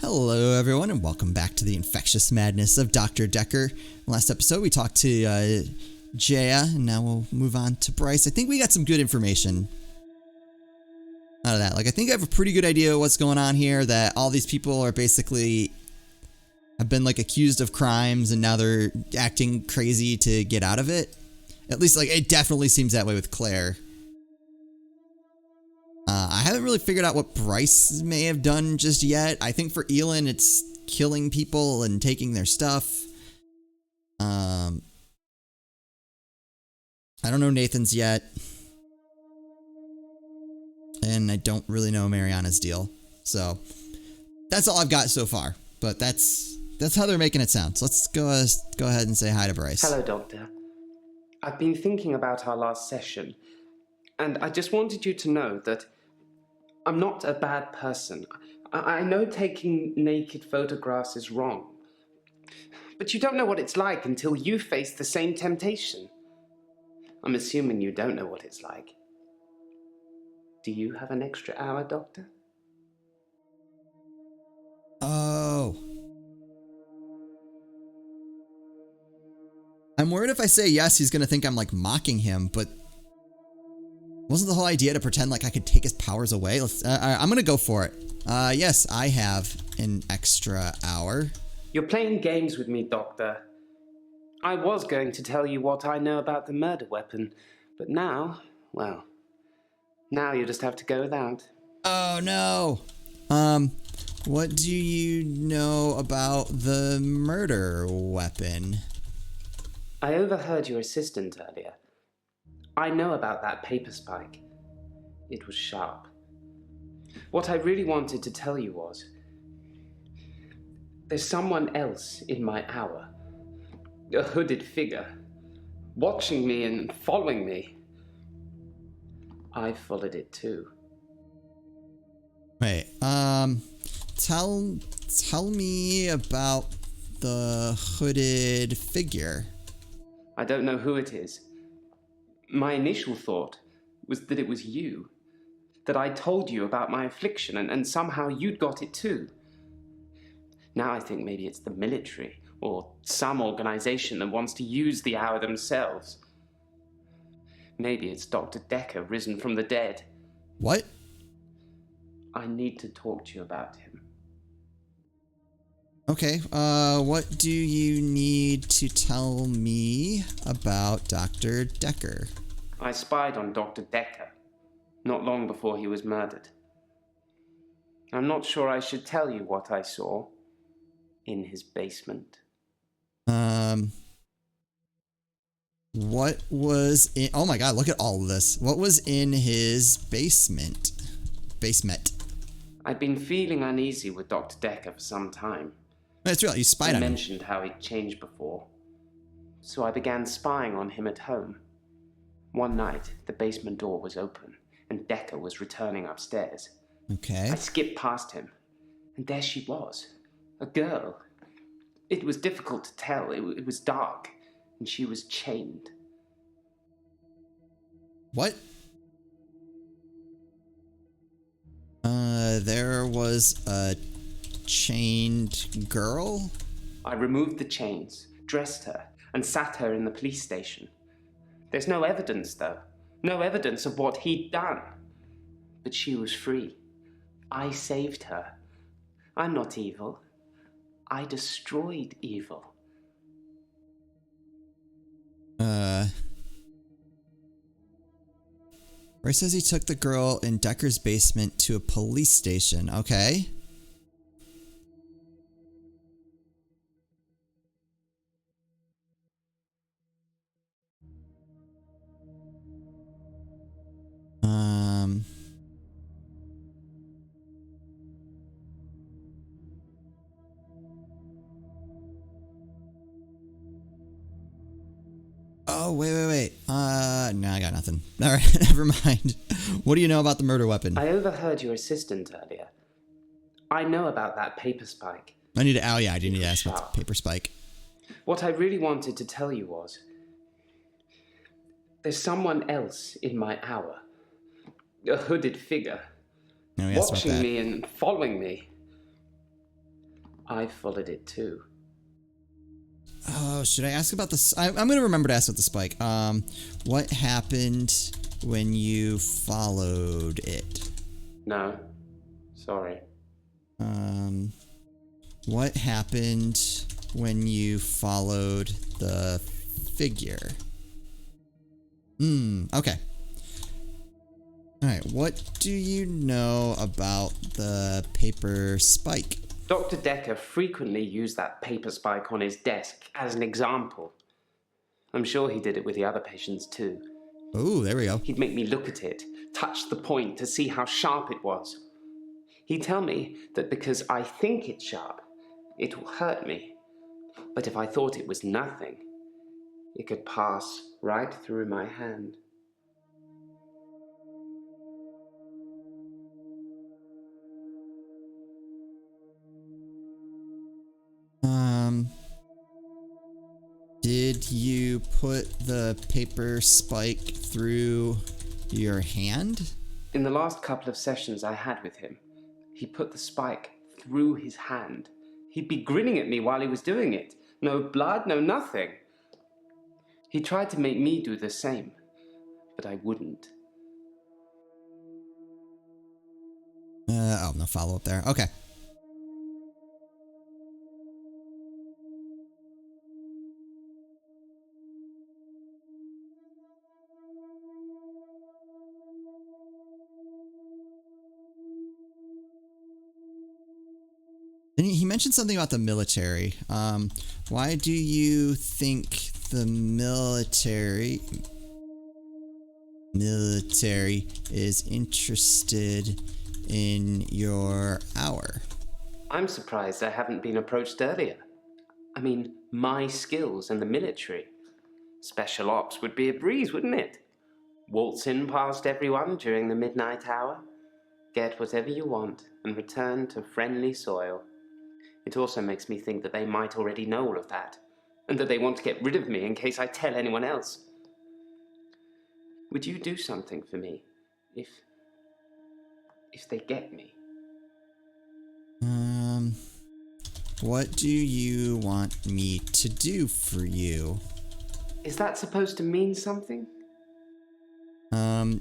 Hello, everyone, and welcome back to the Infectious Madness of Dr. Dekker. Last episode, we talked to Jaya, and now we'll move on to Bryce. I think we got some good information out of that. Like, I think I have a pretty good idea of what's going on here, that all these people are basically have been, like, accused of crimes, and now they're acting crazy to get out of it. At least, like, it definitely seems that way with Claire. I haven't really figured out what Bryce may have done just yet. I think for Elin, it's killing people and taking their stuff. I don't know Nathan's yet. And I don't really know Mariana's deal. So, that's all I've got so far. But that's how they're making it sound. So let's go ahead and say hi to Bryce. Hello, Doctor. I've been thinking about our last session, and I just wanted you to know that I'm not a bad person. I know taking naked photographs is wrong, but you don't know what it's like until you face the same temptation. I'm assuming you don't know what it's like. Do you have an extra hour, Doctor? Oh. I'm worried if I say yes, he's going to think I'm, like, mocking him, but wasn't the whole idea to pretend like I could take his powers away? I'm going to go for it. Yes, I have an extra hour. You're playing games with me, Doctor. I was going to tell you what I know about the murder weapon, but now, well, now you just have to go without. Oh, no. What do you know about the murder weapon? I overheard your assistant earlier. I know about that paper spike. It was sharp. What I really wanted to tell you was, there's someone else in my hour. A hooded figure. Watching me and following me. I followed it too. Wait, tell me about the hooded figure. I don't know who it is. My initial thought was that it was you. That I told you about my affliction and somehow you'd got it too. Now I think maybe it's the military or some organization that wants to use the hour themselves. Maybe it's Dr. Dekker risen from the dead. What? I need to talk to you about him. Okay, what do you need to tell me about Dr. Dekker? I spied on Dr. Dekker, not long before he was murdered. I'm not sure I should tell you what I saw in his basement. What was in... Oh my god, look at all of this. What was in his basement? I'd been feeling uneasy with Dr. Dekker for some time. That's real, you spied on him. He mentioned how he'd changed before. So I began spying on him at home. One night, the basement door was open, and Dekker was returning upstairs. Okay. I skipped past him, and there she was. A girl. It was difficult to tell. It was dark, and she was chained. What? There was a chained girl? I removed the chains, dressed her, and sat her in the police station. There's no evidence, though. No evidence of what he'd done. But she was free. I saved her. I'm not evil. I destroyed evil. Bryce says he took the girl in Dekker's basement to a police station. Okay. Oh, wait. No, I got nothing. All right, never mind. What do you know about the murder weapon? I overheard your assistant earlier. I know about that paper spike. I need to ask about the paper spike. What I really wanted to tell you was, there's someone else in my hour. A hooded figure. No, yes, watching me and following me. I followed it too. Oh, should I ask about this? I'm going to remember to ask about the spike. What happened when you followed it? No. Sorry. What happened when you followed the figure? Okay. Alright, what do you know about the paper spike? Dr. Dekker frequently used that paper spike on his desk as an example. I'm sure he did it with the other patients too. Oh, there we go. He'd make me look at it, touch the point to see how sharp it was. He'd tell me that because I think it's sharp, it will hurt me. But if I thought it was nothing, it could pass right through my hand. Did you put the paper spike through your hand? In the last couple of sessions I had with him, he put the spike through his hand. He'd be grinning at me while he was doing it. No blood, no nothing. He tried to make me do the same, but I wouldn't. Oh, no follow-up there. Okay. Then he mentioned something about the military. Why do you think the military is interested in your hour? I'm surprised I haven't been approached earlier. I mean, my skills in the military. Special ops would be a breeze, wouldn't it? Waltz in past everyone during the midnight hour, get whatever you want, and return to friendly soil. It also makes me think that they might already know all of that, and that they want to get rid of me in case I tell anyone else. Would you do something for me if they get me? What do you want me to do for you? Is that supposed to mean something?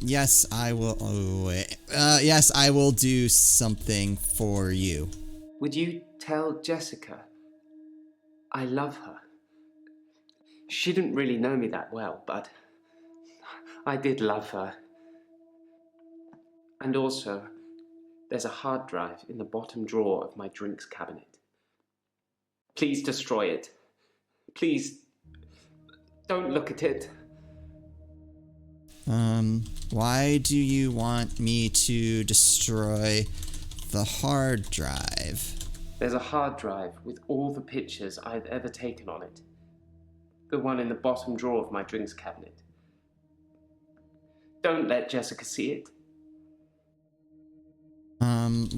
Yes, I will. Oh, wait. Yes, I will do something for you. Would you tell Jessica I love her? She didn't really know me that well, but I did love her. And also, there's a hard drive in the bottom drawer of my drinks cabinet. Please destroy it. Please, don't look at it. Why do you want me to destroy the hard drive? There's a hard drive with all the pictures I've ever taken on it. The one in the bottom drawer of my drinks cabinet. Don't let Jessica see it.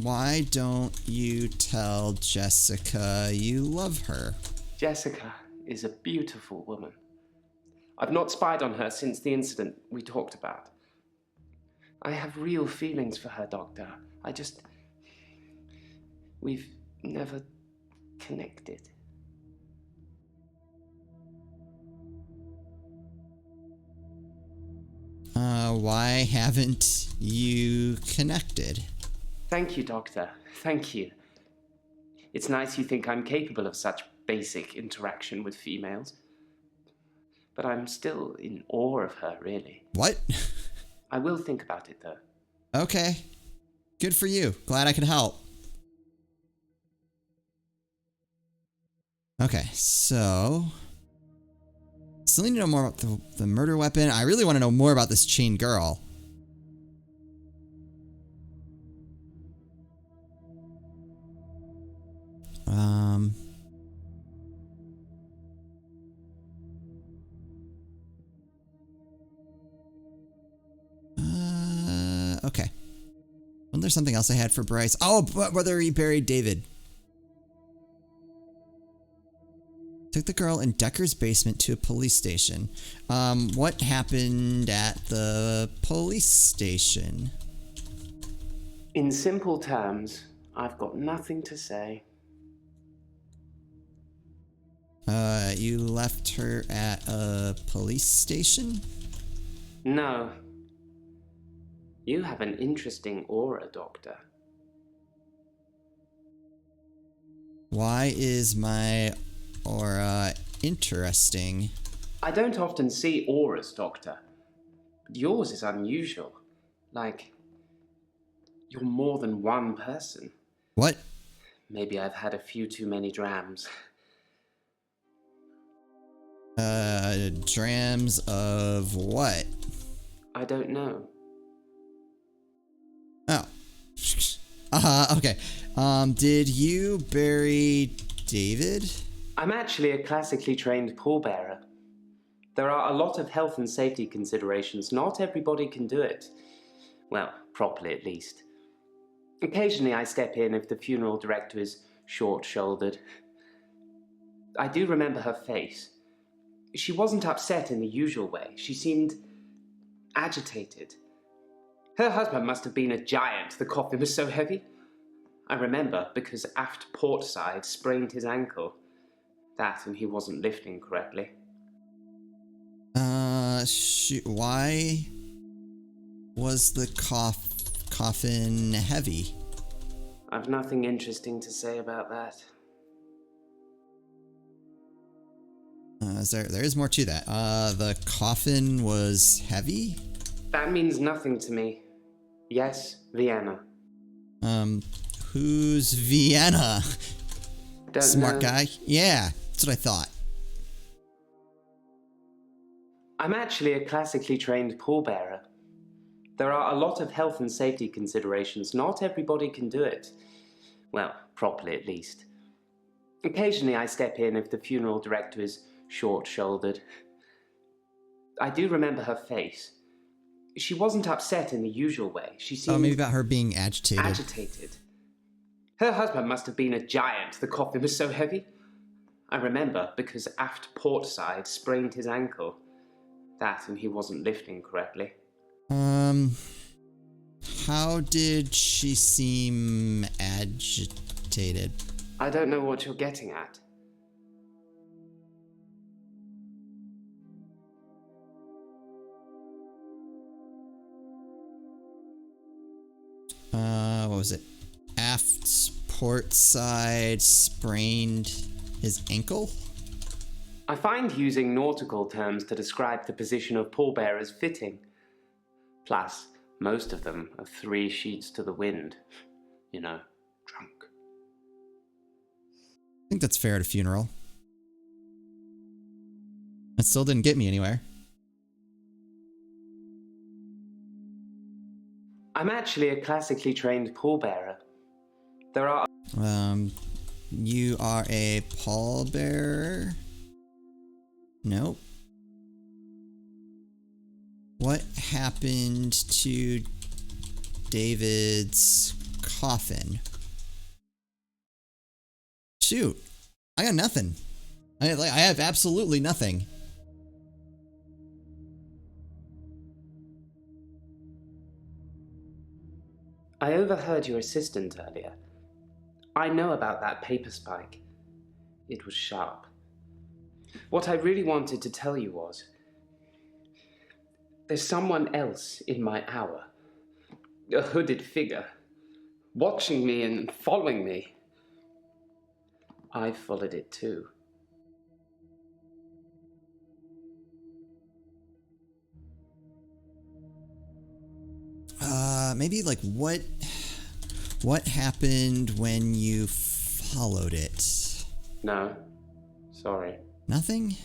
Why don't you tell Jessica you love her? Jessica is a beautiful woman. I've not spied on her since the incident we talked about. I have real feelings for her, Doctor. We've never connected. Why haven't you connected? Thank you, Doctor. Thank you. It's nice you think I'm capable of such basic interaction with females. But I'm still in awe of her, really. What? I will think about it, though. Okay. Good for you. Glad I could help. Okay, so... Still need to know more about the murder weapon. I really want to know more about this chain girl. Okay. Wasn't there something else I had for Bryce? Oh, whether he buried David. Took the girl in Dekker's basement to a police station. What happened at the police station? In simple terms, I've got nothing to say. You left her at a police station? No. You have an interesting aura, Doctor. Why is my aura interesting? I don't often see auras, Doctor. But yours is unusual. Like, you're more than one person. What? Maybe I've had a few too many drams. Drams of what? I don't know. Oh. Okay. Did you bury David? I'm actually a classically trained pallbearer. There are a lot of health and safety considerations. Not everybody can do it. Well, properly at least. Occasionally I step in if the funeral director is short-shouldered. I do remember her face. She wasn't upset in the usual way. She seemed agitated. Her husband must have been a giant. The coffin was so heavy. I remember because aft port side sprained his ankle. That and he wasn't lifting correctly. Why was the coffin heavy? I've nothing interesting to say about that. There is more to that. The coffin was heavy? That means nothing to me. Yes, Vienna. Who's Vienna? Don't Smart know. guy? Yeah, that's what I thought. I'm actually a classically trained pallbearer. There are a lot of health and safety considerations. Not everybody can do it. Well, properly at least. Occasionally I step in if the funeral director is short-shouldered. I do remember her face. She wasn't upset in the usual way. She seemed... maybe about her being agitated. Agitated. Her husband must have been a giant. The coffin was so heavy. I remember because aft port side sprained his ankle. That and he wasn't lifting correctly. How did she seem agitated? I don't know what you're getting at. What was it? Aft port side sprained his ankle? I find using nautical terms to describe the position of pallbearers fitting. Plus, most of them are 3 sheets to the wind. You know, drunk. I think that's fair at a funeral. It still didn't get me anywhere. I'm actually a classically trained pallbearer. There are... You are a pallbearer? Nope. What happened to David's coffin? Shoot. I got nothing. I have absolutely nothing. I overheard your assistant earlier. I know about that paper spike. It was sharp. What I really wanted to tell you was, there's someone else in my hour. A hooded figure. Watching me and following me. I followed it too. Maybe like what happened when you followed it? No, sorry. Nothing?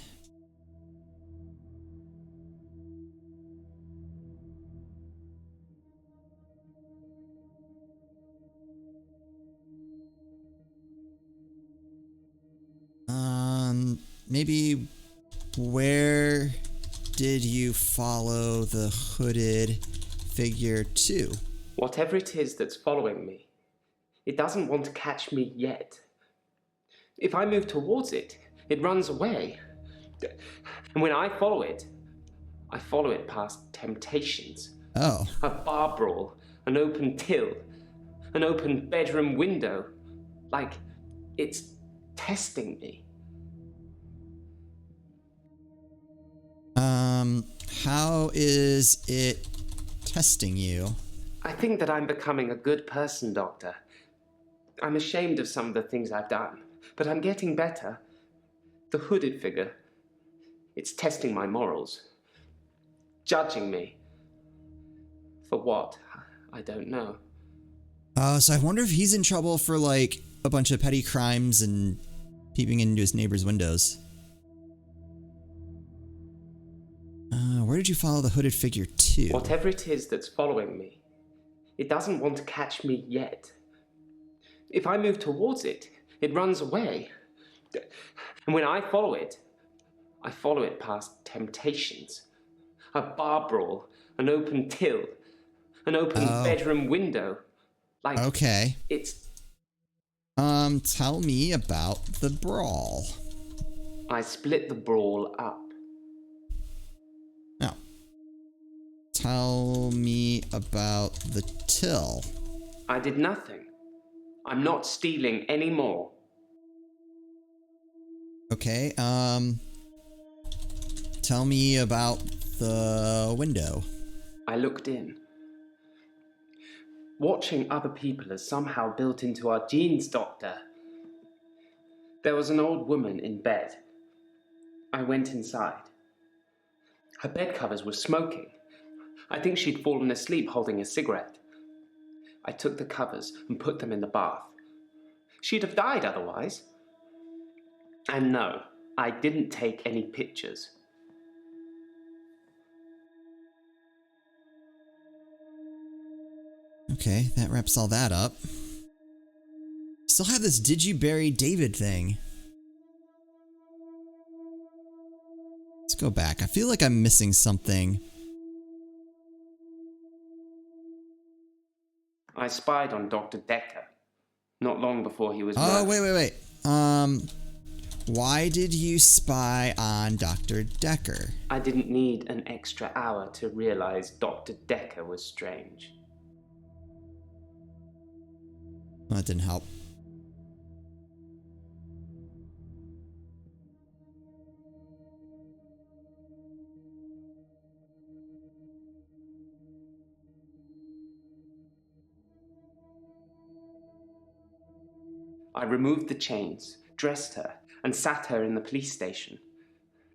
Maybe where did you follow the hooded figure to? Whatever it is that's following me, it doesn't want to catch me yet. If I move towards it, it runs away. And when I follow it past temptations. Oh. A bar brawl, an open till, an open bedroom window. Like it's testing me. How is it testing you? I think that I'm becoming a good person, Doctor. I'm ashamed of some of the things I've done, but I'm getting better. The hooded figure, it's testing my morals. Judging me. For what? I don't know. So I wonder if he's in trouble for, like, a bunch of petty crimes and peeping into his neighbor's windows. Where did you follow the hooded figure to? Whatever it is that's following me, it doesn't want to catch me yet. If I move towards it, it runs away. And when I follow it past temptations. A bar brawl, an open till, an open bedroom window. Like, okay. It's... Tell me about the brawl. I split the brawl up. Now, tell me about the till. I did nothing. I'm not stealing anymore. Okay, tell me about the window. I looked in. Watching other people is somehow built into our genes, Doctor. There was an old woman in bed. I went inside. Her bed covers were smoking. I think she'd fallen asleep holding a cigarette. I took the covers and put them in the bath. She'd have died otherwise. And no, I didn't take any pictures. Okay, that wraps all that up. Still have this did you bury David thing. Let's go back. I feel like I'm missing something. I spied on Dr. Dekker, not long before he was murdered. Wait. Why did you spy on Dr. Dekker? I didn't need an extra hour to realize Dr. Dekker was strange. Well, that didn't help. I removed the chains, dressed her, and sat her in the police station.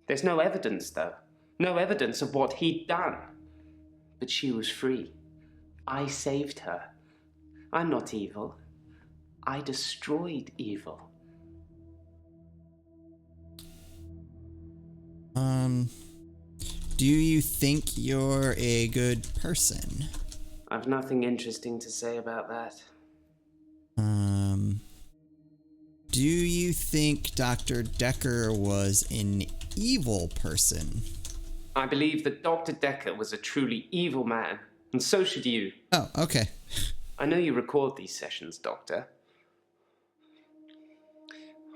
There's no evidence, though. No evidence of what he'd done. But she was free. I saved her. I'm not evil. I destroyed evil. Do you think you're a good person? I've nothing interesting to say about that. Do you think Dr. Dekker was an evil person? I believe that Dr. Dekker was a truly evil man, and so should you. Oh, okay. I know you record these sessions, Doctor.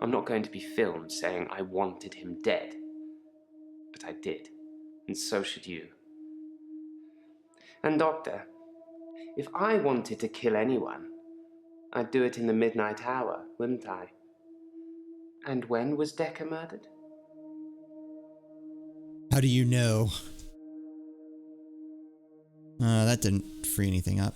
I'm not going to be filmed saying I wanted him dead. But I did, and so should you. And Doctor, if I wanted to kill anyone, I'd do it in the midnight hour, wouldn't I? And when was Dekker murdered? How do you know? That didn't free anything up.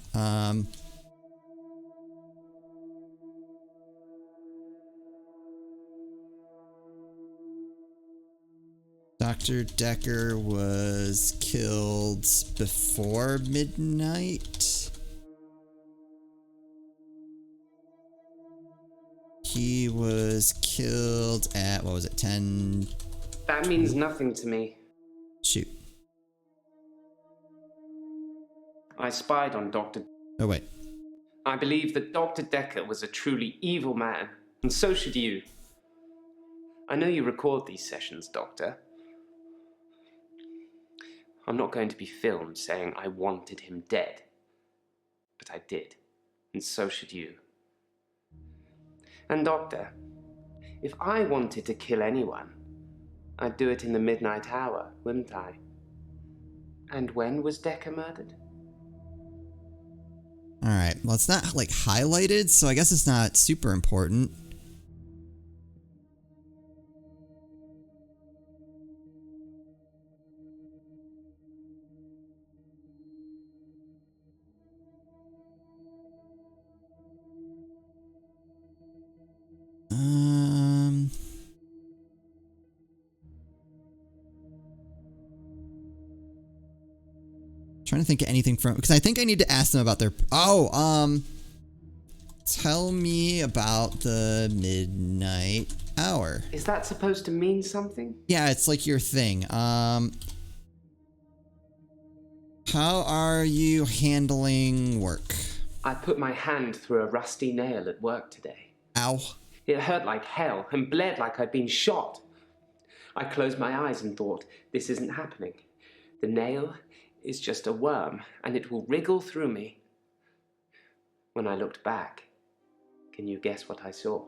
Dr. Dekker was killed before midnight. He was killed at, what was it, 10? That means nothing to me. Shoot. I spied on Dr. Oh, wait. I believe that Dr. Dekker was a truly evil man, and so should you. I know you record these sessions, Doctor. I'm not going to be filmed saying I wanted him dead. But I did, and so should you. And Doctor, if I wanted to kill anyone, I'd do it in the midnight hour, wouldn't I? And when was Dekker murdered? Alright, well it's not like highlighted, so I guess it's not super important. trying to think of anything from, because I think I need to ask them about their, tell me about the midnight hour. Is that supposed to mean something? Yeah, it's like your thing. How are you handling work? I put my hand through a rusty nail at work today. Ow. It hurt like hell and bled like I'd been shot. I closed my eyes and thought, this isn't happening. The nail is just a worm and it will wriggle through me. When I looked back, can you guess what I saw?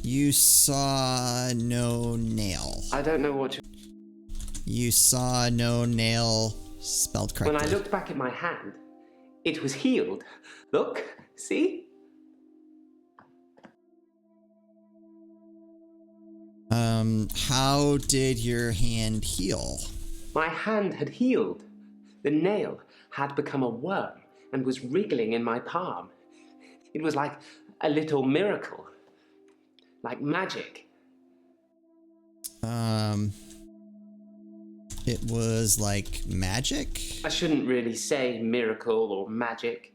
You saw no nail. I don't know what You saw no nail spelled correctly. When I looked back at my hand, it was healed. Look, see? How did your hand heal? My hand had healed. The nail had become a worm and was wriggling in my palm. It was like a little miracle. Like magic. It was like magic? I shouldn't really say miracle or magic.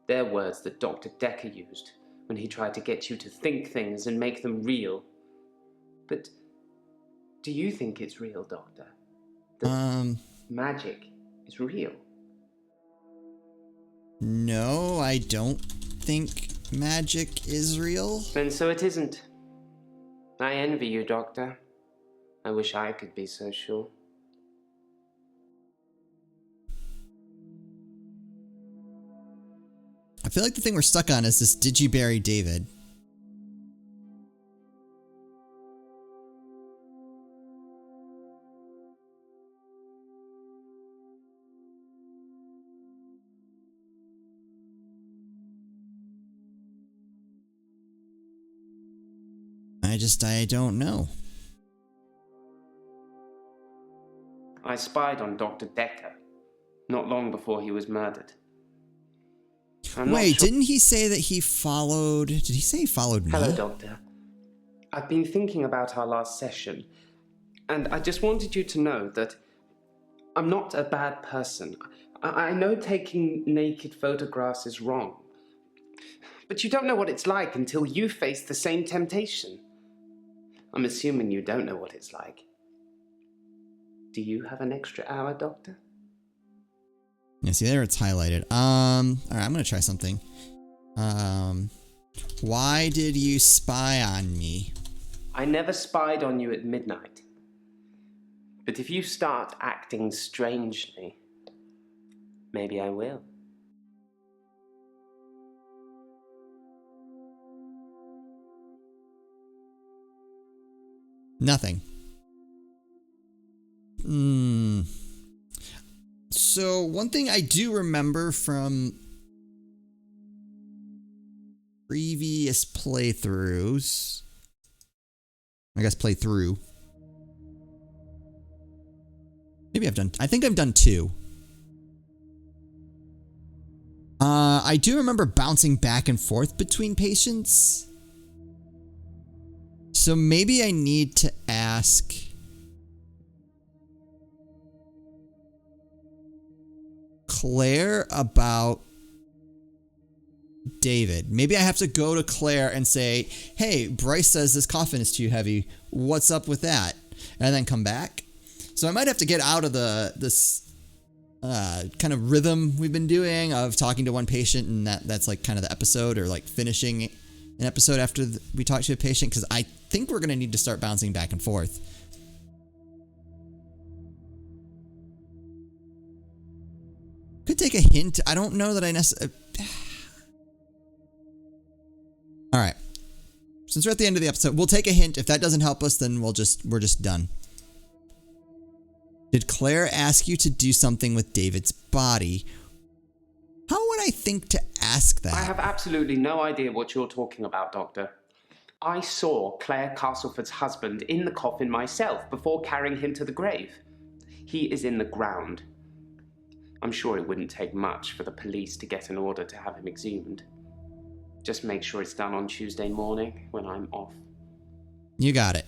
They're words that Dr. Dekker used when he tried to get you to think things and make them real. But do you think it's real, Doctor? That magic is real? No, I don't think magic is real. And so it isn't. I envy you, Doctor. I wish I could be so sure. I feel like the thing we're stuck on is this, did you bury David? I don't know. I spied on Dr. Dekker not long before he was murdered. Wait, didn't he say that he followed... Did he say he followed me? Hello, Doctor. I've been thinking about our last session, and I just wanted you to know that I'm not a bad person. I know taking naked photographs is wrong, but you don't know what it's like until you face the same temptation. I'm assuming you don't know what it's like. Do you have an extra hour, Doctor? Yeah, see there it's highlighted. Alright, I'm gonna try something. Why did you spy on me? I never spied on you at midnight. But if you start acting strangely, maybe I will. Nothing. So, one thing I do remember from previous playthroughs, I guess playthrough. Maybe I think I've done 2. I do remember bouncing back and forth between patients. So maybe I need to ask Claire about David. Maybe I have to go to Claire and say, hey, Bryce says this coffin is too heavy. What's up with that? And then come back. So I might have to get out of this kind of rhythm we've been doing of talking to one patient and that's like kind of the episode, or like finishing an episode after we talk to a patient, because I think we're going to need to start bouncing back and forth. Could take a hint. I don't know that I necessarily... Alright. Since we're at the end of the episode, we'll take a hint. If that doesn't help us, then we're just done. Did Claire ask you to do something with David's body? How would I think to ask that? I have absolutely no idea what you're talking about, Doctor. I saw Claire Castleford's husband in the coffin myself before carrying him to the grave. He is in the ground. I'm sure it wouldn't take much for the police to get an order to have him exhumed. Just make sure it's done on Tuesday morning when I'm off. You got it.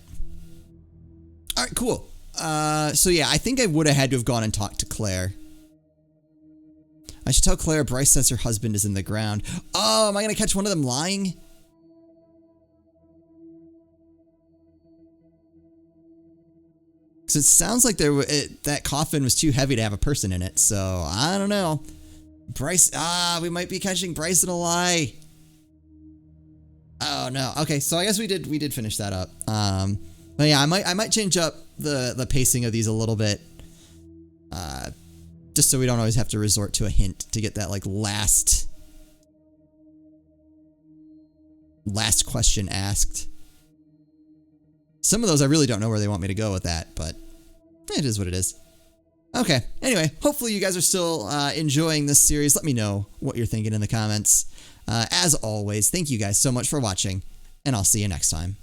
All right, cool. So yeah, I think I would have had to have gone and talked to Claire. I should tell Claire Bryce says her husband is in the ground. Oh, am I going to catch one of them lying? Because it sounds like that coffin was too heavy to have a person in it. So, I don't know. Bryce, we might be catching Bryce in a lie. Oh, no. Okay, so I guess we did finish that up. But yeah, I might change up the pacing of these a little bit. Just so we don't always have to resort to a hint to get that like last question asked. Some of those I really don't know where they want me to go with that, but it is what it is. Okay, anyway, hopefully you guys are still enjoying this series. Let me know what you're thinking in the comments. As always, thank you guys so much for watching, and I'll see you next time.